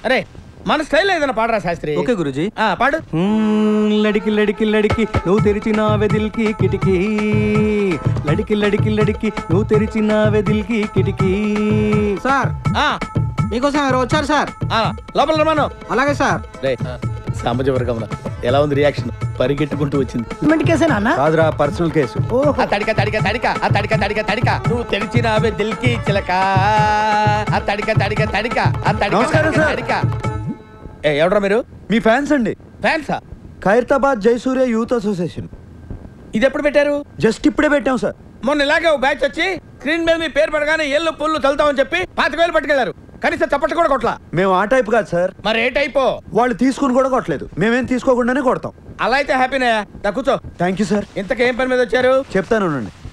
అరే మన స్టైల్ ఏదైనా పాడరా శాస్త్రి. ఓకే గురుజీ. పాడు. లడికి లడికి లడికి నువ్వు తెరిచిన వెదిల్కి కిటికీ, లడికి లడికి లడికి నువ్వు తెరిచిన వెదిల్కి కిటికీ. సార్ మీకోసం ఎవరు వచ్చారు సార్? లోపల రమాను. అలాగే సార్. సామాజిక ఎలా ఉంది రియాక్షన్? పరిగెట్టుకుంటూ వచ్చింది. కాదురా, పర్సనల్ కేసు. తడిక తడిక తడిక తడిక తడిక తడిక నువ్వు తెరిచినావే దిల్కి చిలక, తడిక తడిక తడిక తడిక. ఎవడరా మీరు? మీ ఫ్యాన్స్ అండి. ఫ్యాన్సా? Khairatabad Jayasurya youth association. ఇది ఎప్పుడు పెట్టారు? జస్ట్ ఇప్పుడే పెట్టాం సార్. మొన్న ఇలాగే బ్యాచ్ వచ్చి స్క్రీన్ మీద మీ పేరు పడగానే ఏళ్ళు పుల్లు చల్తామని చెప్పి 25,000 పట్టుకెళ్లారు. కనీసం చప్పట్లు కూడా కొట్టలా. మేము ఆ టైప్ కాదు సార్. మరి ఏ టైపో? వాళ్ళు తీసుకుని కూడా కొట్టలేదు, మేమేం తీసుకోకుండానే కొడతాం. అలా అయితే హ్యాపీనే. కూర్చో. Thank you sir. ఇంతకేం పని మీద వచ్చారు? చెప్తాను.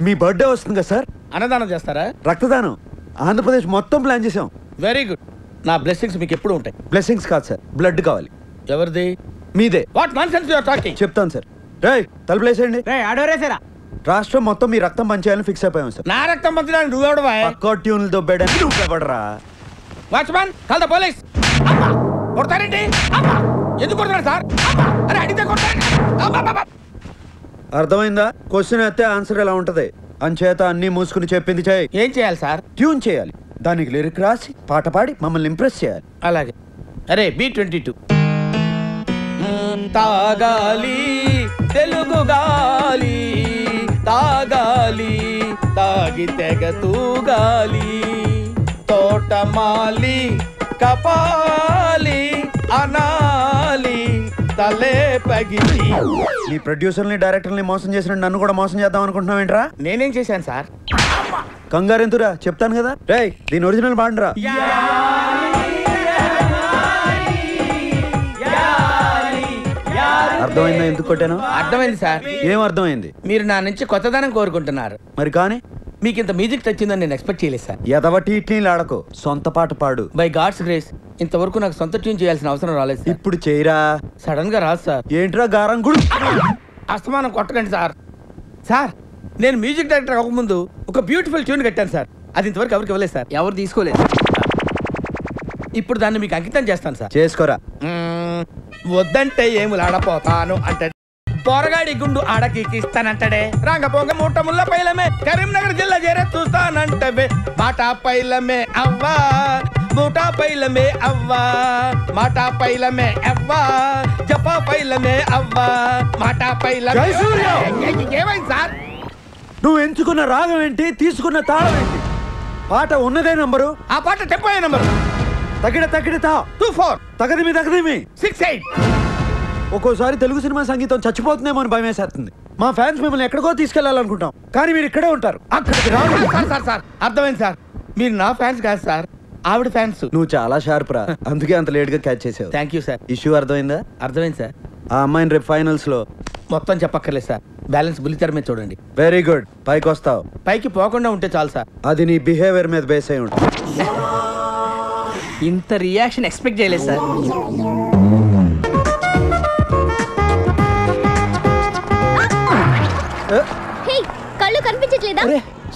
మీ బర్త్డే వస్తుంది కదా సార్. అన్నదానం చేస్తారా? రక్తదానం ఆంధ్రప్రదేశ్ మొత్తం ప్లాన్ చేసాం. Very good. నా బ్లెస్సింగ్స్ మీకు ఎప్పుడు ఉంటాయి. బ్లెస్సింగ్స్ కాదు సార్, బ్లడ్ కావాలి. ఎవరిది? మీదే. What nonsense you are talking? చెప్తాను సార్. రేయ్ తలుపులేసేయండి. ఆడోరేసారా? రాష్ట్రం మొత్తం మీ రక్తం పంచేయాలని ఫిక్స్ అయిపోయాం సార్. నా రక్తం పంచడానికి నువ్వెవడవా? పక్క ట్యూన్లు దొబ్బేయడానికి నువ్వెవడరా? Watchman call the police. కొడతారేంటి? ఎందుకు కొడతారు సార్? అరే అడిగితే కొడతారు. అర్థమైందా? క్వశ్చన్ అయితే ఆన్సర్ ఎలా ఉంటది. అంచేత అన్ని మూసుకుని చెప్పింది చేయి. ఏం చేయాలి సార్? ట్యూన్ చేయాలి, దానికి లిరిక్ రాసి పాట పాడి మమ్మల్ని ఇంప్రెస్ చేయాలి. అలాగే. అరే B22 తాగాలి తెలుగు గాలి, తాగాలి తాగి తెగ తూగాలి, తోటమాలి కపాలి అనాలి తలే పగిలి. నీ ప్రొడ్యూసర్ని డైరెక్టర్ని మోసం చేసిన నన్ను కూడా మోసం చేద్దాం అనుకుంటున్నావు ఏంట్రా? నేనేం చేశాను సార్? కంగారు ఎందురా, చెప్తాను కదా. రేయ్ దీని ఒరిజినల్ పాడరా. అర్థమైందా ఎందుకు కొట్టాను? అర్థమైంది సార్. ఏం అర్థమైంది? మీరు నా నుంచి కొత్తదనం కోరుకుంటున్నారు. మరి కానీ మీకు ఇంత మ్యూజిక్ వచ్చిందని నేను ఎక్స్పెక్ట్ చేయలేదు సార్. ఎదవ టీట్ని ఆడకు, సొంత పాట పాడు. బై గాడ్స్ గ్రేస్ ఇంతవరకు నాకు సొంత ట్యూన్ చేయాల్సిన అవసరం రాలేదు సార్. ఇప్పుడు చేయరా. సడన్ గా రాదు సార్. ఏంట్రా గారం గుడు? అస్తమానం కొట్టకండి సార్. సార్ నేను మ్యూజిక్ డైరెక్టర్ అవ్వకముందు ఒక బ్యూటిఫుల్ ట్యూన్ కట్టాను సార్. అది ఇంతవరకు ఎవరికి ఇవ్వలేదు సార్. ఎవరు తీసుకోలేదు. ఇప్పుడు దాన్ని మీకు అంకితం చేస్తాను సార్. చేసుకోరా. వద్దంటే ఏములాడపోతాను అంటే పొరగాడి గుండు ఆడకి ఇస్తానంటడే, రంగపోంగ మూట ముళ్ళ పైలమే కరీంనగర్ జిల్లా చేరే చూస్తానంటవే, మాటా పైలమే అవ్వా మూటా పైలమే అవ్వా, మాటా పైలమే అవ్వా జపా పైలమే అవ్వా, మాటా పైలమే. ఏమైంది సార్? నువ్వు ఎంచుకున్న రాగం ఏంటి, తీసుకున్న తాళం ఏంటి? పాట ఉన్నదే నంబరు, ఆ పాట టెంపో నంబరు తగిడ తగిడ తా 24 తగదిమి తగదిమి 68. ఒక్కోసారి తెలుగు సినిమా సంగీతం చచ్చిపోతుందేమో అని భయం వేసేస్తుంది. మా ఫ్యాన్స్ మిమ్మల్ని ఎక్కడికో తీసుకెళ్లాలనుకుంటాం, కానీ మీరు ఇక్కడే ఉంటారు. అక్కడికి రాదు. సార్ అర్థమైంది సార్. మీరు నా ఫ్యాన్స్ కాదు సార్, ఆవిడ ఫ్యాన్స్. నువ్వు చాలా షార్ప్ రా, అందుకే అంత లేట్ గా క్యాచ్ చేసావు. Thank you sir. ఇష్యూ అర్థమైందా? అర్థమైంది సార్. ఆ అమ్మాయిని రేపు ఫైనల్స్ లో మొత్తం చెప్పక్కర్లేదు సార్, బ్యాలెన్స్ బుల్లితెర మీద చూడండి. Very good. పైకి వస్తావు. పైకి పోకుండా ఉంటే చాలు సార్. అది నీ బిహేవియర్ మీద బేస్ అయి ఉంటుంది. ఇంత రియాక్షన్ ఎక్స్పెక్ట్ చేయలేదు సార్. కళ్ళు కనిపించట్లేదా?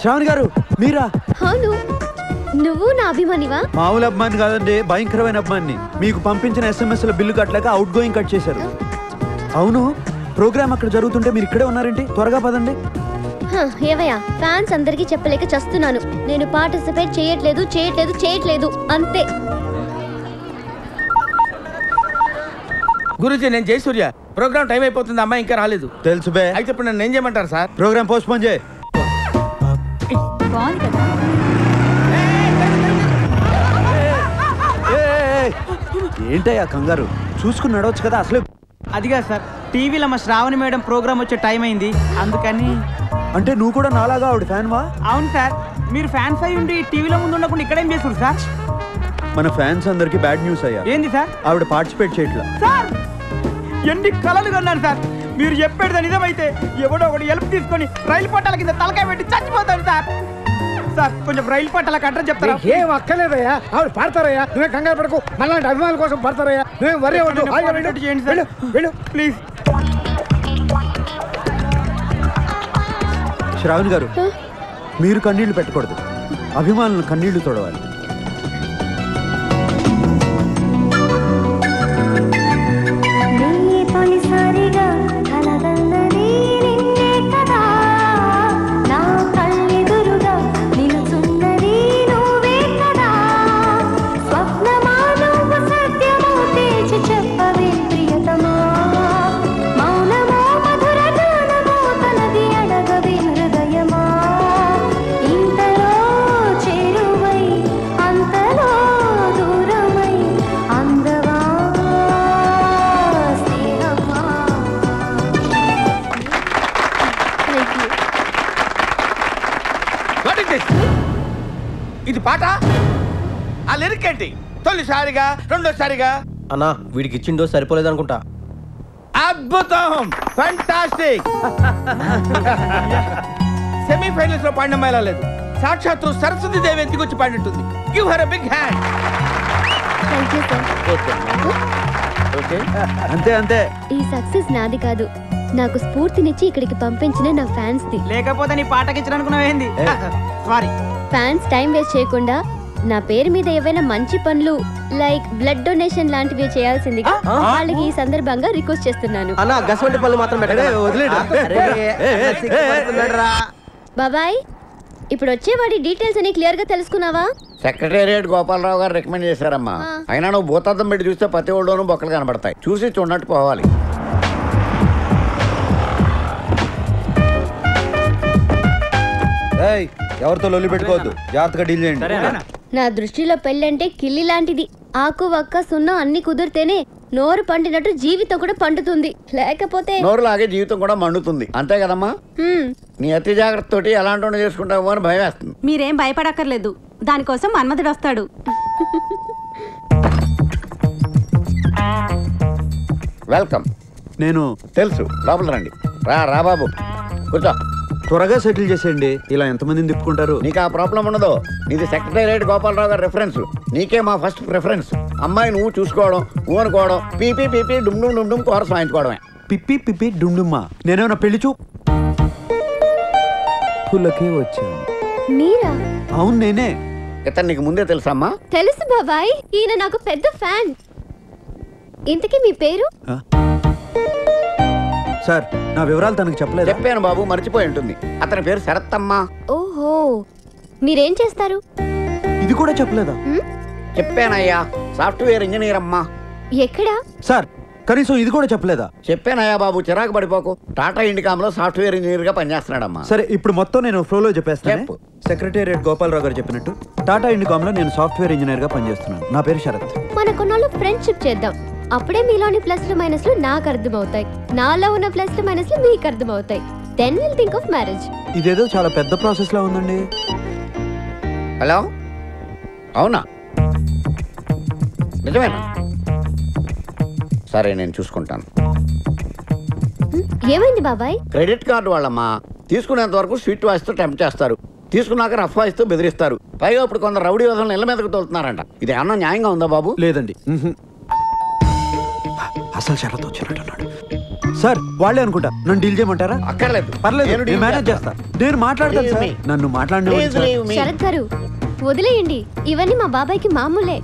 శ్రావణి గారు మీరా? అవును, నువ్వు నా అభిమానివా? మామూలు అభిమాని కాదండి, భయంకరమైన అభిమాని. మీకు పంపించిన SMS లో బిల్లు కట్టలేక అవుట్ గోయింగ్ కట్ చేశారు. అవును, ప్రోగ్రామ్ అక్కడ జరుగుతుంటే మీరు ఇక్కడే ఉన్నారేంటి? త్వరగా పదండి. ఏవయ్యా, ఫ్యాన్స్ అందరికీ చెప్పలేక చస్తున్నాను. నేను పార్టిసిపేట్ చేయట్లేదు అంతే. గురూజీ నేను జయసూర్య. ప్రోగ్రామ్ టైం అయిపోతుంది, అమ్మాయి ఇంకా రాలేదు. తెలుసు బే. అయితే ఇప్పుడు నన్ను ఏం చేయమంటారు సార్? ప్రోగ్రామ్ పోస్ట్ పోన్ చేయి. ఏంటయ్యా కంగారు? చూసుకుని నడవచ్చు కదా. అసలు అదిగా సార్, టీవీలో మా శ్రావణి మేడం ప్రోగ్రామ్ వచ్చే టైం అయింది, అందుకని. అంటే నువ్వు కూడా నాలాగా ఆవిడ ఫ్యాన్ వా? అవును సార్. మీరు ఫ్యాన్స్ అయి ఉండి టీవీలో ముందు ఉండకుండా ఇక్కడేం చేస్తారు సార్? మన ఫ్యాన్స్ అందరికి బ్యాడ్ న్యూస్ అయ్యా. ఏంది సార్? ఆవిడ పార్టిసిపేట్ చేయట్లా. సార్ ఎన్ని కలలు కన్నాను సార్. మీరు చెప్పేది నిజమైతే ఎవడో ఒకటి హెల్ప్ తీసుకొని రైలు పట్టాల కింద తలకాయ పెట్టి చచ్చిపోతాను సార్. సార్ కొంచెం రైలు పట్టాలకు అడ్రస్ చెప్తారా? ఏం అక్కర్లేదయ్యా, ఆవిడ పడతారయ్యా. నువ్వే కంగారు పడకు, మళ్ళీ అభిమానుల కోసం పడతారయ్యా. నువ్వే వరే చేయండి సార్, వెళ్ళు ప్లీజ్. శ్రావణి గారు, మీరు కన్నీళ్లు పెట్టకూడదు, అభిమానులు కన్నీళ్లు తోడవాలి. ఇది పాట ఆ లిరిక్ ఏంటి? తొలిసారిగా రెండోసారిగా. అన్నా వీడికి ఇచ్చిండో సరిపోలేదు అనుకుంటా. అద్భుతం, ఫంటాస్టిక్. సెమీఫైనల్స్ లో పాడిన మేళ లేదు, సాక్షాత్తు సరస్వతి దేవి ఎందుకు వచ్చి పాడినట్టుంది. Give her a big hand. Thank you sir. Okay, అంతే అంతే. ఈ సక్సెస్ నాది కాదు, నాకు స్ఫూర్తినిచ్చి ఇక్కడికి పంపించిన నా ఫ్యాన్స్ ది. లేకపోతే నీ పాటకిచ్చడానికి సారీ. ఫ్యాన్స్ టైం వేస్ట్ చేయకుండా నా పేరు మీద ఏవైనా మంచి పనులు లైక్ బ్లడ్ డొనేషన్ లాంటివి చేయాల్సిందిగా వాళ్ళకి ఈ సందర్భంగా రిక్వెస్ట్ చేస్తున్నాను. అన్నా గసవంటి పళ్ళు మాత్రం బాబాయ్, ఇప్పుడు వచ్చేవాడి డీటెయిల్స్ అని క్లియర్ గా తెలుసుకున్నావా? సెక్రటేరియట్ గోపాలరావు గారు రికమెండ్ చేశారమ్మా. అయినా నువ్వు భూతార్థం పెట్టి చూస్తే ప్రతి ఒళ్ళోనూ బొక్కలు కనబడతాయి. చూసి చూడనట్టు పోవాలి. ఎవరితో లొల్లి పెట్టుకోవద్దు, జాగ్రత్తగా డీల్ చేయండి. నా దృష్టిలో పెళ్ళంటే కిల్లి లాంటిది. ఆకు వక్క సున్నం అన్ని కుదిరితేనే నోరు పండినట్టు జీవితం కూడా పండుతుంది, లేకపోతే నోరు లాగే జీవితం కూడా మండుతుంది. అంతే కదమ్మా? నీ అతి జాగ్రత్త తోటి ఎలాంటి చేసుకుంటామో అని భయం వేస్తుంది. మీరేం భయపడక్కర్లేదు, దానికోసం మన్మధుడు వస్తాడు. వెల్కమ్. నేను తెలుసు, లోపల రండి. రా బాబు, కూర్చో. త్వరగా సెటిల్ చేసేయండి, ఇలా ఎంతమందిని తిప్పుకుంటారు? నీకు ఆ ప్రాబ్లం ఉండదు. నీది సెక్రటేరియట్ గోపాలరావు గారి రెఫరెన్స్. నీకే మా ఫస్ట్ ప్రిఫరెన్స్. అమ్మాయి నువ్వు చూసుకోవడం, నువ్వు అనుకోవడం, పీపీ పీపీ డుమ్ డుమ్ డుమ్ డుమ్ కోరస్ వాయించుకోవడమే. పిప్పి పిప్పి డుమ్డుమ్మా. నేనేమన్నా పెళ్లి చూపులకే వచ్చాను. మీరా? అవును నేనే. ఇతను నీకు ముందే తెలుసమ్మా? తెలుసు బాబాయ్, ఈయన నాకు పెద్ద ఫ్యాన్. ఇంతకీ మీ పేరు? సార్, నా వివరాలు తనకు చెప్పలేదు. చెప్పాను బాబు, మర్చిపోయి ఉంటుంది. అతని పేరు శరత్తమ్మ. ఓహో, మీరేం చేస్తారు? ఇది కూడా చెప్పలేదా? చెప్పానయ్యా, సాఫ్ట్వేర్ ఇంజనీర్ అమ్మా. ఎక్కడా? సార్, కనీసం ఇది కూడా చెప్పలేదా? చెప్పానయ్యా బాబు, చిరాకు పడిపోకు. టాటా ఇండికామ్ లో సాఫ్ట్వేర్ ఇంజనీర్ గా పనిచేస్తున్నాడమ్మా. సరే, ఇప్పుడు మొత్తం నేను ఫ్లోలో చెప్పేస్తాను. చెప్పు. సెక్రటేరియట్ గోపాలరావు గారు చెప్పినట్టు టాటా ఇండికామ్ లో నేను సాఫ్ట్వేర్ ఇంజనీర్ గా పనిచేస్తున్నాను. నా పేరు శరత్. మన కొన్నాళ్ళు ఫ్రెండ్షిప్ చేద్దాం, అప్పుడే మీలోని ప్లస్లు మైనస్లు నాకు అర్థమవుతాయి, నాలో ఉన్న ప్లస్లు మైనస్లు మీకు అర్థమవుతాయి. Then will think of marriage. ఇదేదో చాలా పెద్ద ప్రాసెస్ లా ఉందండి. హలో, అవునా? నిజమేనా? సరే, నేను చూసుకుంటాను. ఏమైంది బాబాయ్? Credit card వాళ్ళమ్మా. తీసుకునేంత వరకు స్వీట్ వాయిస్తూ టెంప్ట్ చేస్తారు, తీసుకున్నాక రఫ్ వాయిస్తూ బెదిరిస్తారు. పైగా ఇప్పుడు కొందరు రౌడీ వదలను ఇళ్ళ మీదకు తోలుతున్నారంట. ఇది ఏమన్నా న్యాయంగా ఉందా బాబు? లేదండి. అసలు షరత్ వచ్చినట్టున్నాడు. సార్, వాళ్ళే అనుకుంటా. నన్ను డీల్ చేయమంటారా? అక్కర్లేదు, పర్లేదు, నేను నేను deal మేనేజ్ చేస్తా. నేను మాట్లాడతాను Leave సార్. me. నన్ను Please మాట్లాడండి. leave me. శరత్ గారు వదిలేయండి, ఇవన్నీ మా బాబాయ్కి మామూలే.